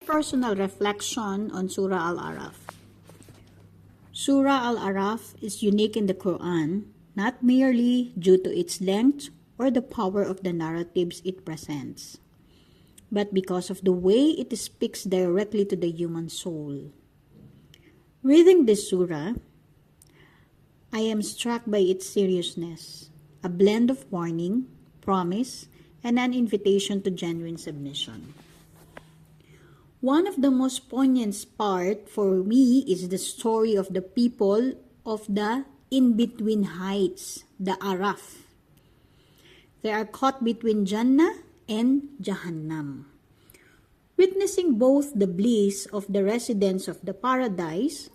Personal reflection on Surah Al-Araf. Surah Al-Araf is unique in the Quran, not merely due to its length or the power of the narratives it presents, but because of the way it speaks directly to the human soul. Reading this surah, I am struck by its seriousness, a blend of warning, promise, and an invitation to genuine submission. One of the most poignant part for me is the story of the people of the in-between heights, the Araf. They are caught between Jannah and Jahannam, witnessing both the bliss of the residents of the paradise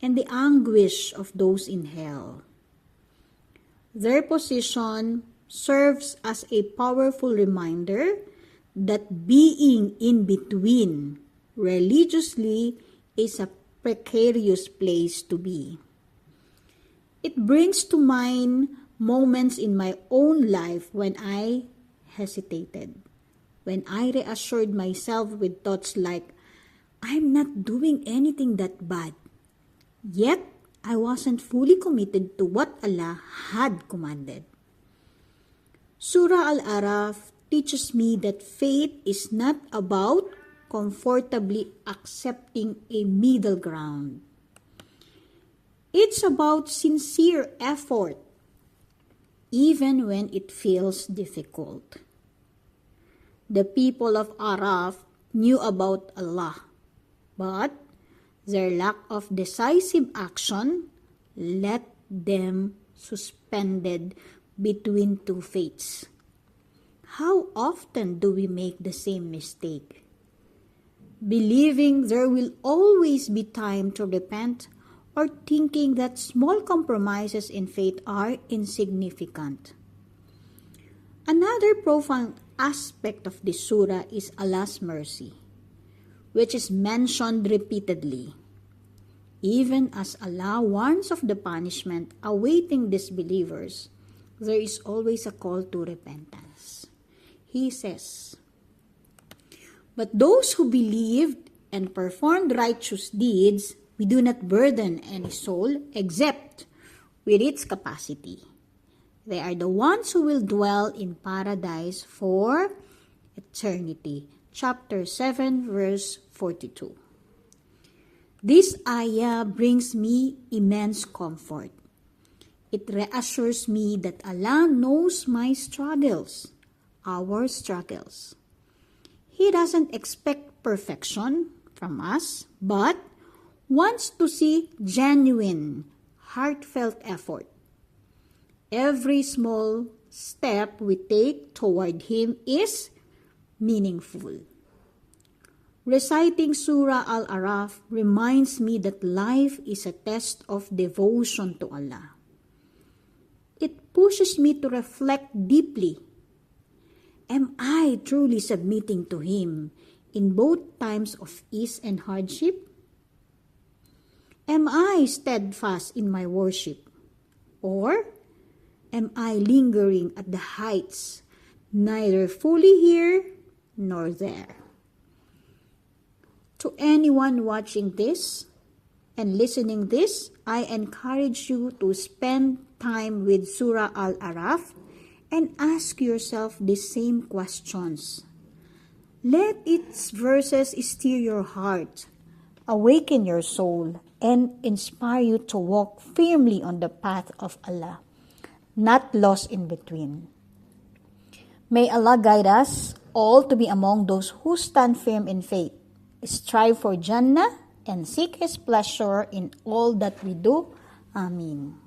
and the anguish of those in hell. Their position serves as a powerful reminder that being in between religiously is a precarious place to be. It brings to mind moments in my own life when I hesitated, when I reassured myself with thoughts like, I'm not doing anything that bad. Yet, I wasn't fully committed to what Allah had commanded. Surah Al-Araf teaches me that faith is not about comfortably accepting a middle ground. It's about sincere effort, even when it feels difficult. The people of Araf knew about Allah, but their lack of decisive action left them suspended between two fates. How often do we make the same mistake? Believing there will always be time to repent, or thinking that small compromises in faith are insignificant. Another profound aspect of this surah is Allah's mercy, which is mentioned repeatedly. Even as Allah warns of the punishment awaiting disbelievers, there is always a call to repentance. He says, "But those who believed and performed righteous deeds, we do not burden any soul except with its capacity. They are the ones who will dwell in paradise for eternity." Chapter 7, verse 42. This ayah brings me immense comfort. It reassures me that Allah knows my struggles, our struggles. He doesn't expect perfection from us, but wants to see genuine, heartfelt effort. Every small step we take toward Him is meaningful. Reciting Surah Al-Araf reminds me that life is a test of devotion to Allah. It pushes me to reflect deeply. Am I truly submitting to Him in both times of ease and hardship? Am I steadfast in my worship? Or am I lingering at the heights, neither fully here nor there? To anyone watching this and listening this, I encourage you to spend time with Surah Al-Araf and ask yourself the same questions. Let its verses stir your heart, awaken your soul, and inspire you to walk firmly on the path of Allah, not lost in between. May Allah guide us all to be among those who stand firm in faith, strive for Jannah, and seek His pleasure in all that we do. Amen.